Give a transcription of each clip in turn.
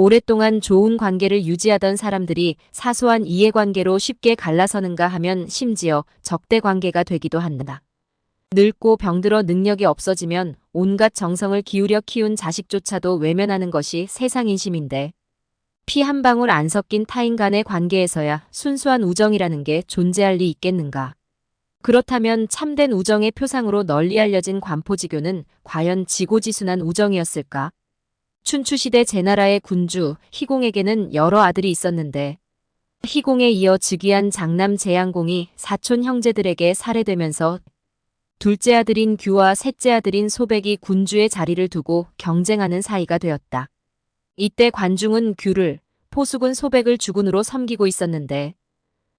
오랫동안 좋은 관계를 유지하던 사람들이 사소한 이해관계로 쉽게 갈라서는가 하면 심지어 적대 관계가 되기도 한다. 늙고 병들어 능력이 없어지면 온갖 정성을 기울여 키운 자식조차도 외면하는 것이 세상 인심인데 피 한 방울 안 섞인 타인 간의 관계에서야 순수한 우정이라는 게 존재할 리 있겠는가. 그렇다면 참된 우정의 표상으로 널리 알려진 관포지교는 과연 지고지순한 우정이었을까? 춘추시대 제나라의 군주 희공에게는 여러 아들이 있었는데 희공에 이어 즉위한 장남 제양공이 사촌 형제들에게 살해되면서 둘째 아들인 규와 셋째 아들인 소백이 군주의 자리를 두고 경쟁하는 사이가 되었다. 이때 관중은 규를, 포숙은 소백을 주군으로 섬기고 있었는데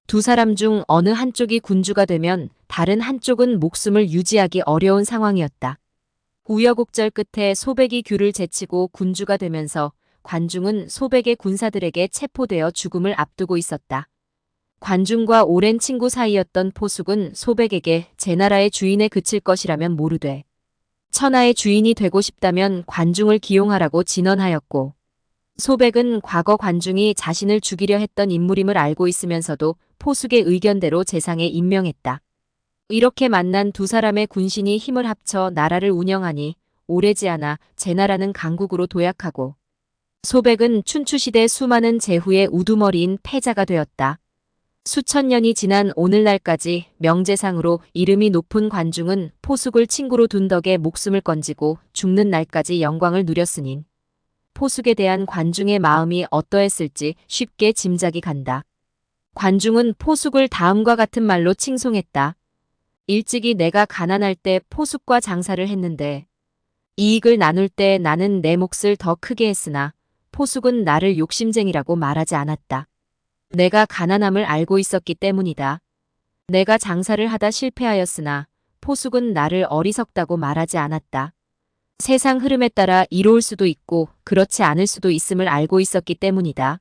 두 사람 중 어느 한쪽이 군주가 되면 다른 한쪽은 목숨을 유지하기 어려운 상황이었다. 우여곡절 끝에 소백이 규를 제치고 군주가 되면서 관중은 소백의 군사들에게 체포되어 죽음을 앞두고 있었다. 관중과 오랜 친구 사이였던 포숙은 소백에게 제나라의 주인에 그칠 것이라면 모르되 천하의 주인이 되고 싶다면 관중을 기용하라고 진언하였고 소백은 과거 관중이 자신을 죽이려 했던 인물임을 알고 있으면서도 포숙의 의견대로 재상에 임명했다. 이렇게 만난 두 사람의 군신이 힘을 합쳐 나라를 운영하니 오래지 않아 제나라는 강국으로 도약하고 소백은 춘추시대 수많은 제후의 우두머리인 패자가 되었다. 수천 년이 지난 오늘날까지 명재상으로 이름이 높은 관중은 포숙을 친구로 둔 덕에 목숨을 건지고 죽는 날까지 영광을 누렸으니 포숙에 대한 관중의 마음이 어떠했을지 쉽게 짐작이 간다. 관중은 포숙을 다음과 같은 말로 칭송했다. 일찍이 내가 가난할 때 포숙과 장사를 했는데 이익을 나눌 때 나는 내 몫을 더 크게 했으나 포숙은 나를 욕심쟁이라고 말하지 않았다. 내가 가난함을 알고 있었기 때문이다. 내가 장사를 하다 실패하였으나 포숙은 나를 어리석다고 말하지 않았다. 세상 흐름에 따라 이로울 수도 있고 그렇지 않을 수도 있음을 알고 있었기 때문이다.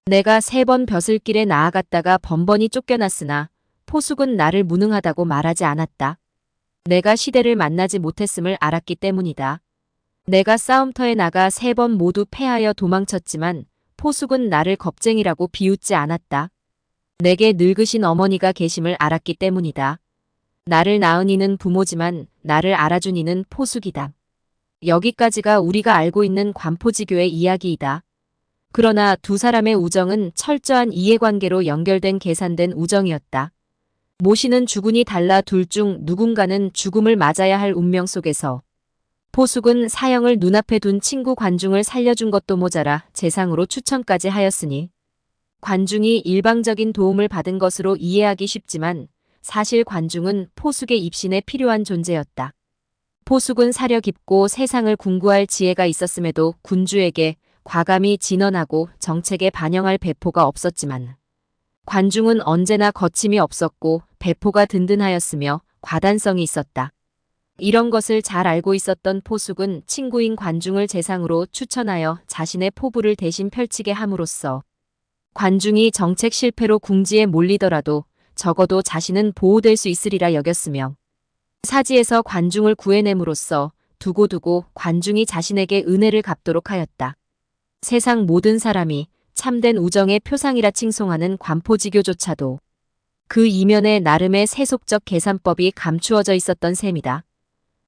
내가 3번 벼슬길에 나아갔다가 번번이 쫓겨났으나 포숙은 나를 무능하다고 말하지 않았다. 내가 시대를 만나지 못했음을 알았기 때문이다. 내가 싸움터에 나가 3번 모두 패하여 도망쳤지만 포숙은 나를 겁쟁이라고 비웃지 않았다. 내게 늙으신 어머니가 계심을 알았기 때문이다. 나를 낳은 이는 부모지만 나를 알아준 이는 포숙이다. 여기까지가 우리가 알고 있는 관포지교의 이야기이다. 그러나 두 사람의 우정은 철저한 이해관계로 연결된 계산된 우정이었다. 모시는 주군이 달라 둘 중 누군가는 죽음을 맞아야 할 운명 속에서 포숙은 사형을 눈앞에 둔 친구 관중을 살려준 것도 모자라 재상으로 추천까지 하였으니 관중이 일방적인 도움을 받은 것으로 이해하기 쉽지만 사실 관중은 포숙의 입신에 필요한 존재였다. 포숙은 사려 깊고 세상을 궁구할 지혜가 있었음에도 군주에게 과감히 진언하고 정책에 반영할 배포가 없었지만 관중은 언제나 거침이 없었고 배포가 든든하였으며 과단성이 있었다. 이런 것을 잘 알고 있었던 포숙은 친구인 관중을 재상으로 추천하여 자신의 포부를 대신 펼치게 함으로써 관중이 정책 실패로 궁지에 몰리더라도 적어도 자신은 보호될 수 있으리라 여겼으며 사지에서 관중을 구해냄으로써 두고두고 관중이 자신에게 은혜를 갚도록 하였다. 세상 모든 사람이 참된 우정의 표상이라 칭송하는 관포지교조차도 그 이면에 나름의 세속적 계산법이 감추어져 있었던 셈이다.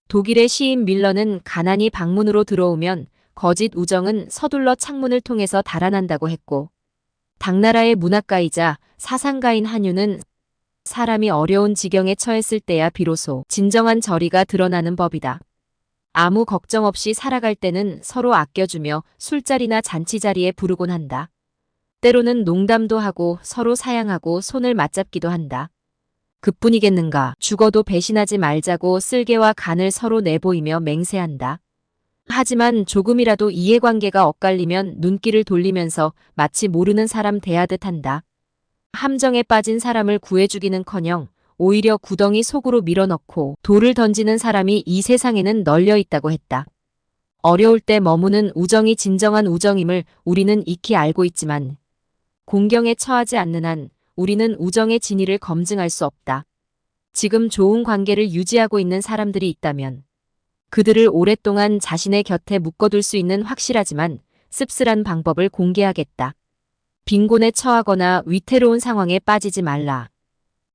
독일의 시인 밀러는 가난이 방문으로 들어오면 거짓 우정은 서둘러 창문을 통해서 달아난다고 했고 당나라의 문학가이자 사상가인 한유는 사람이 어려운 지경에 처했을 때야 비로소 진정한 절이가 드러나는 법이다. 아무 걱정 없이 살아갈 때는 서로 아껴주며 술자리나 잔치자리에 부르곤 한다. 때로는 농담도 하고 서로 사양하고 손을 맞잡기도 한다. 그뿐이겠는가. 죽어도 배신하지 말자고 쓸개와 간을 서로 내보이며 맹세한다. 하지만 조금이라도 이해관계가 엇갈리면 눈길을 돌리면서 마치 모르는 사람 대하듯 한다. 함정에 빠진 사람을 구해주기는커녕 오히려 구덩이 속으로 밀어넣고 돌을 던지는 사람이 이 세상에는 널려 있다고 했다. 어려울 때 머무는 우정이 진정한 우정임을 우리는 익히 알고 있지만 공경에 처하지 않는 한 우리는 우정의 진위를 검증할 수 없다. 지금 좋은 관계를 유지하고 있는 사람들이 있다면 그들을 오랫동안 자신의 곁에 묶어둘 수 있는 확실하지만 씁쓸한 방법을 공개하겠다. 빈곤에 처하거나 위태로운 상황에 빠지지 말라.